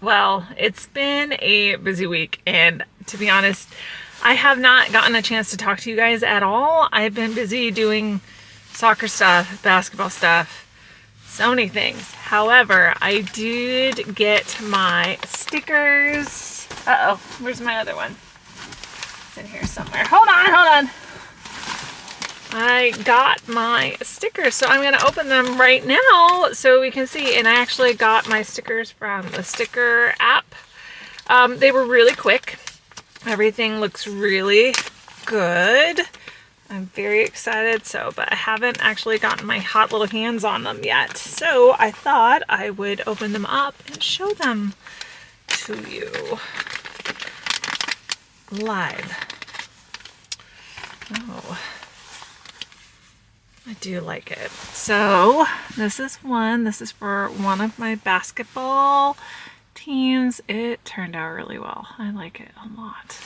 Well, it's been a busy week, and to be honest, I have not gotten a chance to talk to you guys at all. I've been busy doing soccer stuff, basketball stuff, so many things. However, I did get my stickers. Uh-oh, where's my other one? It's in here somewhere. Hold on. I got my stickers, so I'm going to open them right now so we can see. And I actually got my stickers from the sticker app. They were really quick. Everything looks really good. I'm very excited, but I haven't actually gotten my hot little hands on them yet. So I thought I would open them up and show them to you live. Oh, I do like it. So this is one. This is for one of my basketball teams. It turned out really well. I like it a lot.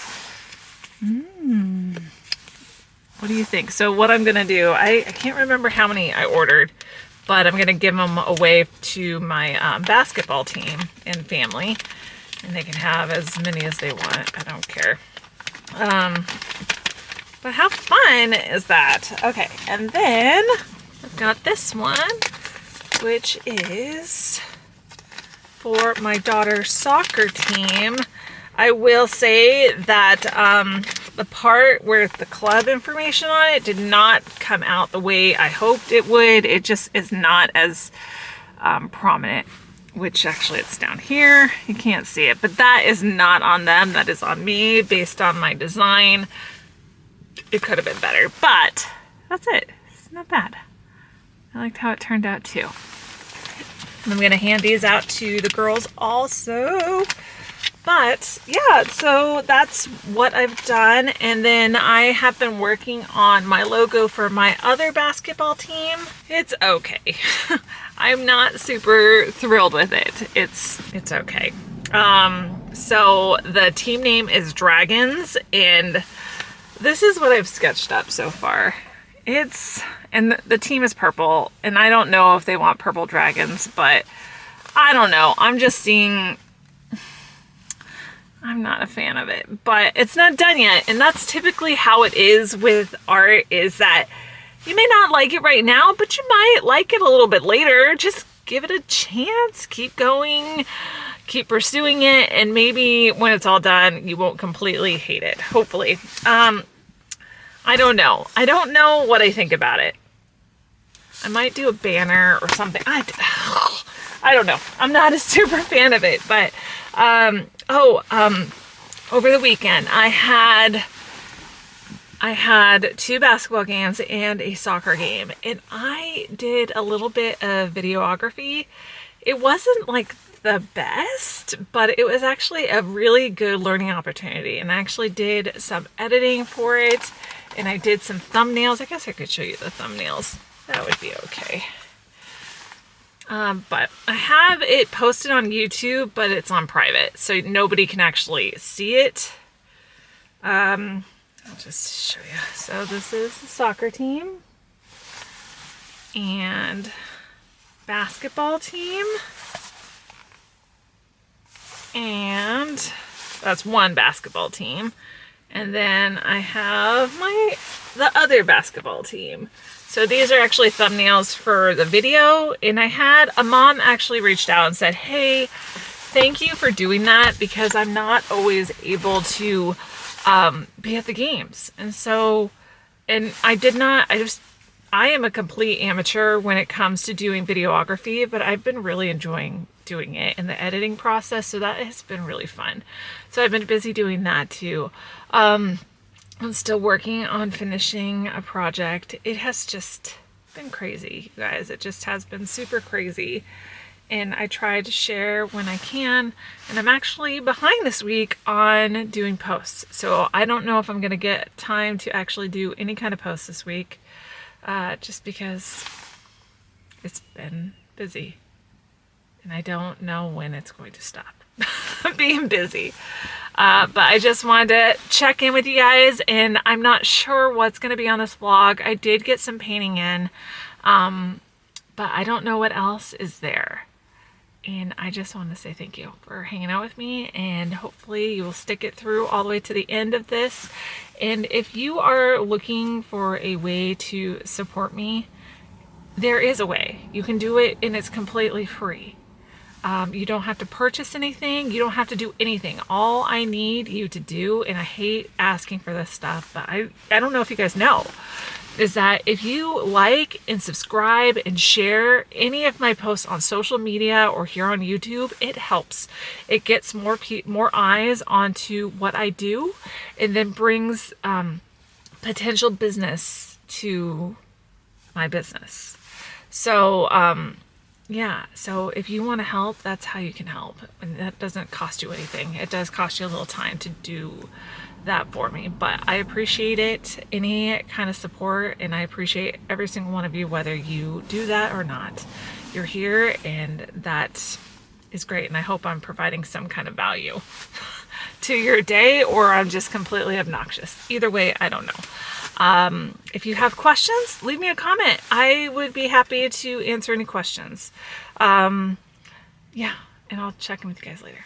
What do you think? So what I'm gonna do, I can't remember how many I ordered, but I'm gonna give them away to my basketball team and family, and they can have as many as they want. I don't care. But how fun is that? Okay, and then I've got this one, which is for my daughter's soccer team. I will say that the part with the club information on it did not come out the way I hoped it would. It just is not as prominent, which actually it's down here. You can't see it, but that is not on them. That is on me based on my design. It could have been better, but that's it. Isn't that bad? I liked how it turned out too. And I'm going to hand these out to the girls also. But yeah, so that's what I've done. And then I have been working on my logo for my other basketball team. It's okay. I'm not super thrilled with it. It's okay. So the team name is Dragons, and this is what I've sketched up so far. And the team is purple, and I don't know if they want purple dragons, but I don't know. I'm just seeing, I'm not a fan of it, but it's not done yet. And that's typically how it is with art, is that you may not like it right now, but you might like it a little bit later. Just give it a chance, keep going, keep pursuing it, and maybe when it's all done, you won't completely hate it, hopefully. I don't know. I don't know what I think about it. I might do a banner or something. I don't know. I'm not a super fan of it, but over the weekend I had 2 basketball games and a soccer game, and I did a little bit of videography. It wasn't like the best, but it was actually a really good learning opportunity, and I actually did some editing for it, and I did some thumbnails. I guess I could show you the thumbnails. That would be okay. But I have it posted on YouTube, but it's on private, so nobody can actually see it. I'll just show you. So this is the soccer team and basketball team. And that's one basketball team. And then I have the other basketball team. So these are actually thumbnails for the video. And I had a mom actually reached out and said, hey, thank you for doing that, because I'm not always able to be at the games. And so, and I am a complete amateur when it comes to doing videography, but I've been really enjoying doing it in the editing process, so that has been really fun. So I've been busy doing that too. I'm still working on finishing a project. It has just been crazy, you guys. It just has been super crazy, and I try to share when I can, and I'm actually behind this week on doing posts, so I don't know if I'm gonna get time to actually do any kind of posts this week, just because it's been busy. And I don't know when it's going to stop being busy. But I just wanted to check in with you guys, and I'm not sure what's going to be on this vlog. I did get some painting in, but I don't know what else is there. And I just want to say thank you for hanging out with me, and hopefully you will stick it through all the way to the end of this. And if you are looking for a way to support me, there is a way. You can do it, and it's completely free. You don't have to purchase anything. You don't have to do anything. All I need you to do, and I hate asking for this stuff, but I don't know if you guys know, is that if you like and subscribe and share any of my posts on social media or here on YouTube, it helps. It gets more eyes onto what I do, and then brings potential business to my business. So, yeah, so if you want to help, that's how you can help. And that doesn't cost you anything. It does cost you a little time to do that for me, but I appreciate it, any kind of support, and I appreciate every single one of you, whether you do that or not. You're here, and that is great, and I hope I'm providing some kind of value to your day, or I'm just completely obnoxious. Either way, I don't know. If you have questions, leave me a comment. I would be happy to answer any questions. Yeah, and I'll check in with you guys later.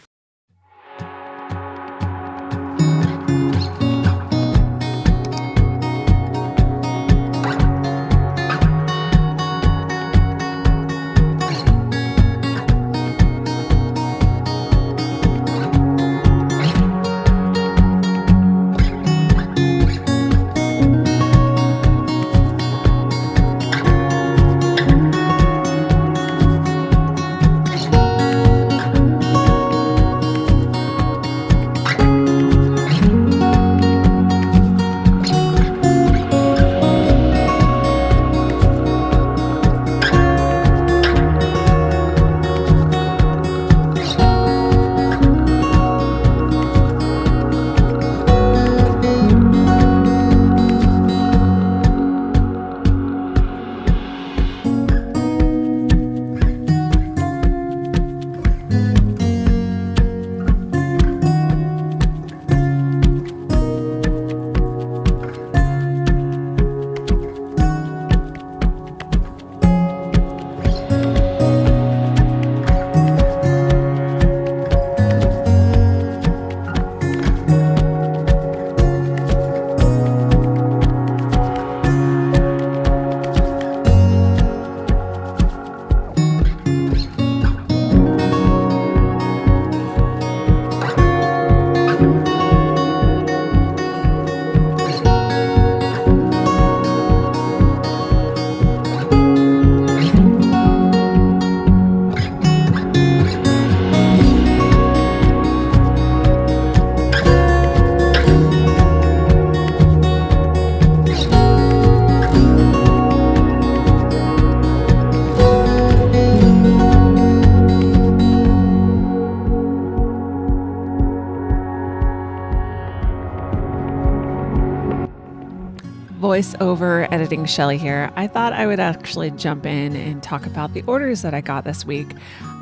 voiceover editing Shelly here. I thought I would actually jump in and talk about the orders that I got this week.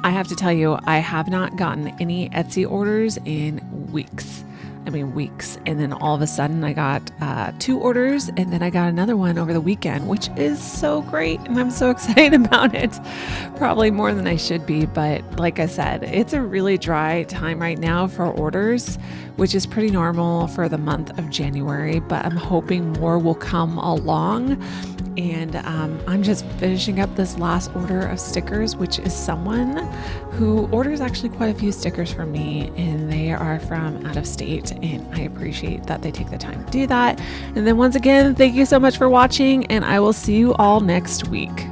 I have to tell you, I have not gotten any Etsy orders in weeks. And then all of a sudden I got 2 orders, and then I got another one over the weekend, which is so great. And I'm so excited about it, probably more than I should be. But like I said, it's a really dry time right now for orders, which is pretty normal for the month of January, but I'm hoping more will come along. And I'm just finishing up this last order of stickers, which is someone who orders actually quite a few stickers from me, and they are from out of state, and I appreciate that they take the time to do that. And then once again, thank you so much for watching, and I will see you all next week.